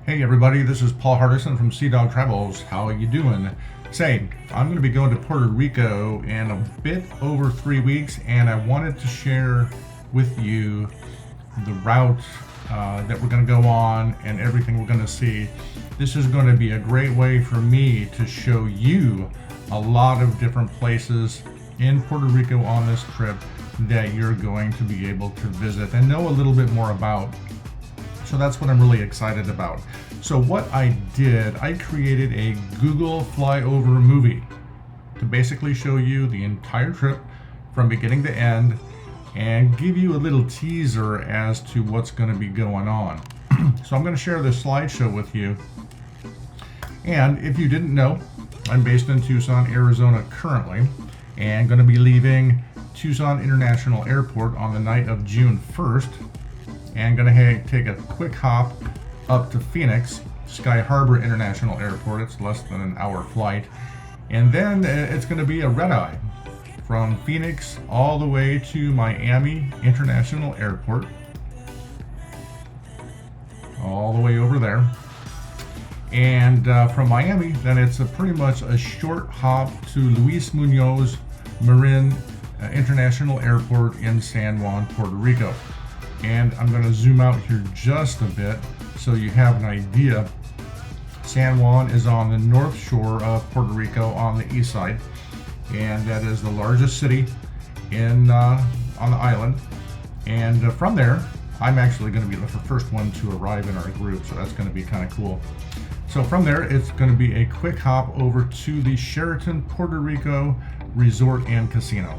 Hey everybody, this is Paul Hardison from Seadog Travels. How are you doing? Say, I'm going to be going to Puerto Rico in a bit over 3 weeks, and I wanted to share with you the route that we're going to go on and everything we're going to see. This is going to be a great way for me to show you a lot of different places in Puerto Rico on this trip that you're going to be able to visit and know a little bit more about. So that's what I'm really excited about. So what I did, I created a Google flyover movie to basically show you the entire trip from beginning to end and give you a little teaser as to what's going to be going on. So I'm going to share this slideshow with you. And if you didn't know, I'm based in Tucson, Arizona currently, and going to be leaving Tucson International Airport on the night of June 1st. And going to take a quick hop up to Phoenix, Sky Harbor International Airport. It's less than an hour flight. And then it's going to be a red eye from Phoenix all the way to Miami International Airport. All the way over there. And from Miami, then it's pretty much a short hop to Luis Munoz Marin International Airport in San Juan, Puerto Rico. And I'm going to zoom out here just a bit so you have an idea. San Juan is on the north shore of Puerto Rico on the east side, and that is the largest city on the island. And from there, I'm actually going to be the first one to arrive in our group, so that's going to be kind of cool. So from there, it's going to be a quick hop over to the Sheraton Puerto Rico Resort and Casino.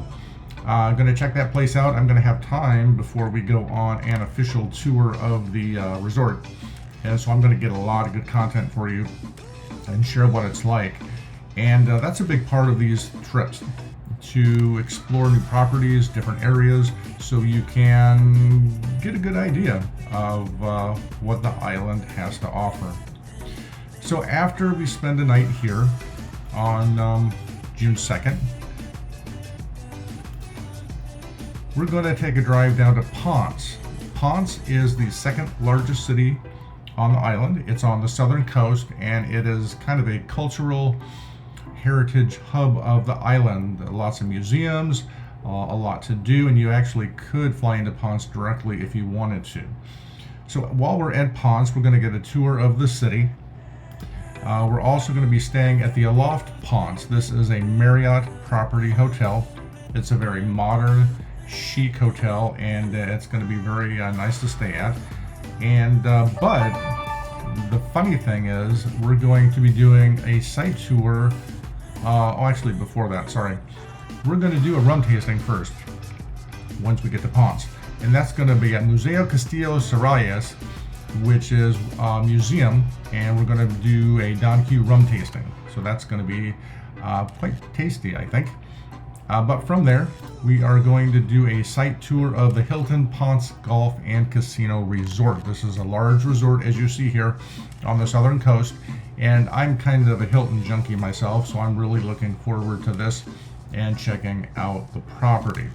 I'm going to check that place out. I'm going to have time before we go on an official tour of the resort. And so I'm going to get a lot of good content for you and share what it's like. And that's a big part of these trips, to explore new properties, different areas, so you can get a good idea of what the island has to offer. So after we spend a night here on June 2nd, we're going to take a drive down to Ponce. Ponce is the second largest city on the island. It's on the southern coast, and it is kind of a cultural heritage hub of the island. Lots of museums, a lot to do, and you actually could fly into Ponce directly if you wanted to. So while we're at Ponce, we're going to get a tour of the city. We're also going to be staying at the Aloft Ponce. This is a Marriott property hotel. It's a very modern, chic hotel, and it's going to be very nice to stay at. And but the funny thing is, we're going to be doing a site tour. Actually, before that, sorry, we're going to do a rum tasting first once we get to Ponce, and that's going to be at Museo Castillo Cerralles, which is a museum, and we're going to do a Don Q rum tasting. So that's going to be quite tasty, I think. But from there, we are going to do a site tour of the Hilton Ponce Golf and Casino Resort. This is a large resort, as you see here, on the southern coast. And I'm kind of a Hilton junkie myself, so I'm really looking forward to this and checking out the property.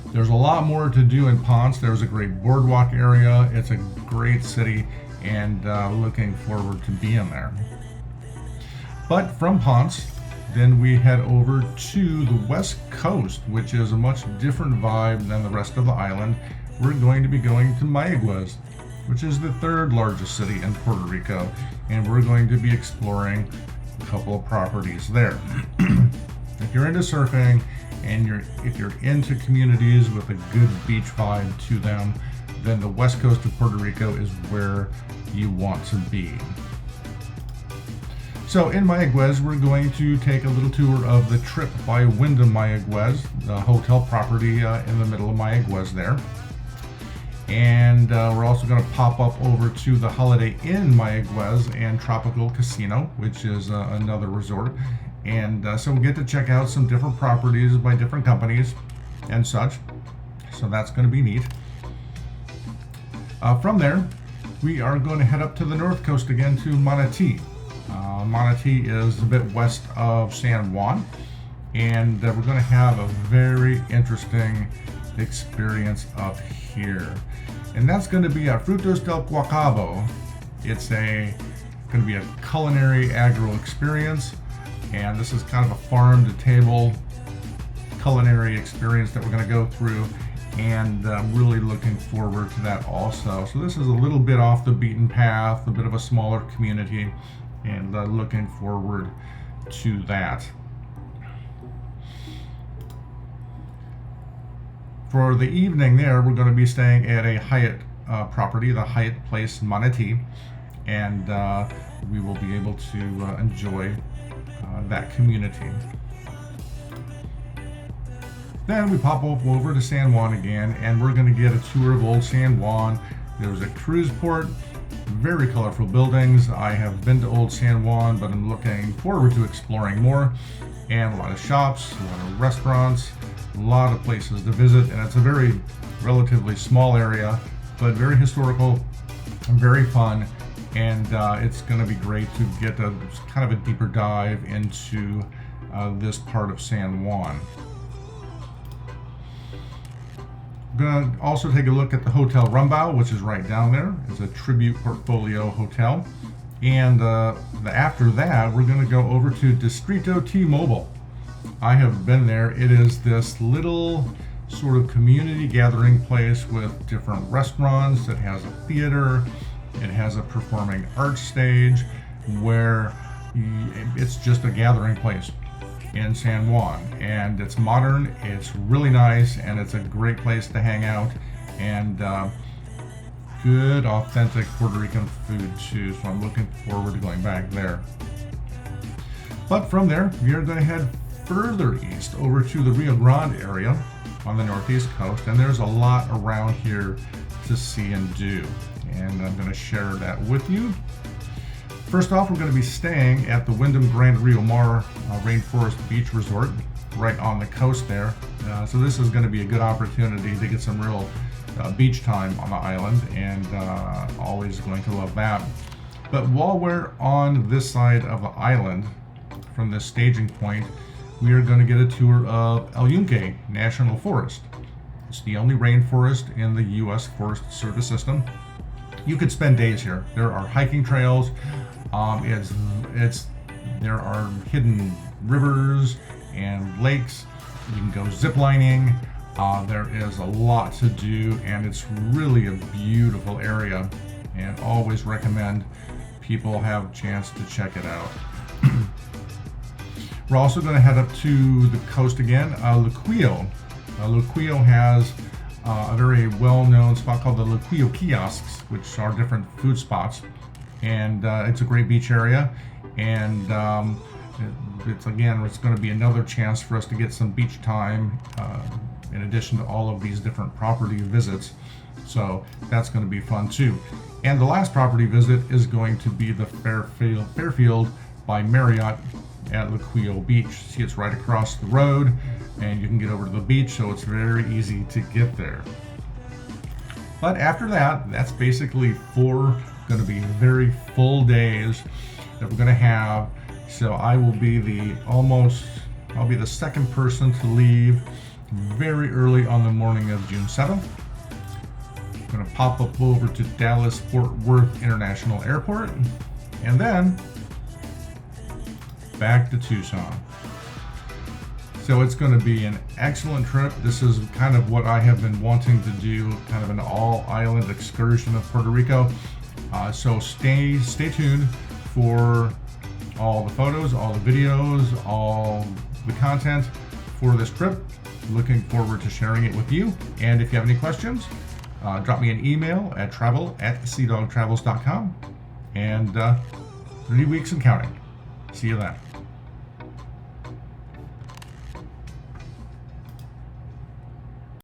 There's a lot more to do in Ponce. There's a great boardwalk area. It's a great city, and looking forward to being there. But from Ponce, then we head over to the west coast, which is a much different vibe than the rest of the island. We're going to be going to Mayaguez, which is the third largest city in Puerto Rico, and we're going to be exploring a couple of properties there. If you're into surfing and if you're into communities with a good beach vibe to them, then the west coast of Puerto Rico is where you want to be. So in Mayaguez, we're going to take a little tour of the Trip by Wyndham Mayaguez, the hotel property in the middle of Mayaguez there. And we're also going to pop up over to the Holiday Inn Mayaguez and Tropical Casino, which is another resort. And so we'll get to check out some different properties by different companies and such. So that's going to be neat. From there, we are going to head up to the north coast again to Manatee. Manatee is a bit west of San Juan, and we're going to have a very interesting experience up here. And that's going to be at Frutos del Guacabo, It's going to be a culinary agro experience, and this is kind of a farm to table culinary experience that we're going to go through, and I'm really looking forward to that also. So this is a little bit off the beaten path, a bit of a smaller community, and looking forward to that. For the evening there, we're going to be staying at a Hyatt property, the Hyatt Place Manatee, and we will be able to enjoy that community. Then we pop over to San Juan again, and we're going to get a tour of Old San Juan. There's a cruise port, very colorful buildings. I have been to Old San Juan, but I'm looking forward to exploring more, and a lot of shops, a lot of restaurants, a lot of places to visit, and it's a very relatively small area, but very historical and very fun, and it's going to be great to get a kind of a deeper dive into this part of San Juan. I'm going to also take a look at the Hotel Rumbau, which is right down there. It's a Tribute Portfolio hotel. And after that, we're going to go over to Distrito T-Mobile. I have been there. It is this little sort of community gathering place with different restaurants. It has a theater. It has a performing arts stage where it's just a gathering place in San Juan, and it's modern, it's really nice, and it's a great place to hang out, and good authentic Puerto Rican food too, so I'm looking forward to going back there. But from there, we are going to head further east over to the Rio Grande area on the northeast coast, and there's a lot around here to see and do, and I'm going to share that with you. First off, we're going to be staying at the Wyndham Grand Rio Mar Rainforest Beach Resort right on the coast there. So this is going to be a good opportunity to get some real beach time on the island, and always going to love that. But while we're on this side of the island, from this staging point, we are going to get a tour of El Yunque National Forest. It's the only rainforest in the U.S. Forest Service system. You could spend days here. There are hiking trails. There are hidden rivers and lakes. You can go zip lining. There is a lot to do, and it's really a beautiful area, and always recommend people have a chance to check it out. We're also going to head up to the coast again, Luquillo. Luquillo has a very well-known spot called the Luquillo Kiosks, which are different food spots, and it's a great beach area, and it's going to be another chance for us to get some beach time in addition to all of these different property visits, so that's going to be fun too. And the last property visit is going to be the Fairfield by Marriott at Luquillo Beach. See, it's right across the road, and you can get over to the beach, so it's very easy to get there. But after that, that's basically going to be very full days that we're going to have. So I will be I'll be the second person to leave very early on the morning of June 7th. I'm going to pop up over to Dallas Fort Worth International Airport, and then back to Tucson. So it's going to be an excellent trip. This is kind of what I have been wanting to do, kind of an all-island excursion of Puerto Rico. So stay tuned for all the photos, all the videos, all the content for this trip. Looking forward to sharing it with you. And if you have any questions, drop me an email at travel@seadogtravels.com. And 3 weeks and counting. See you then.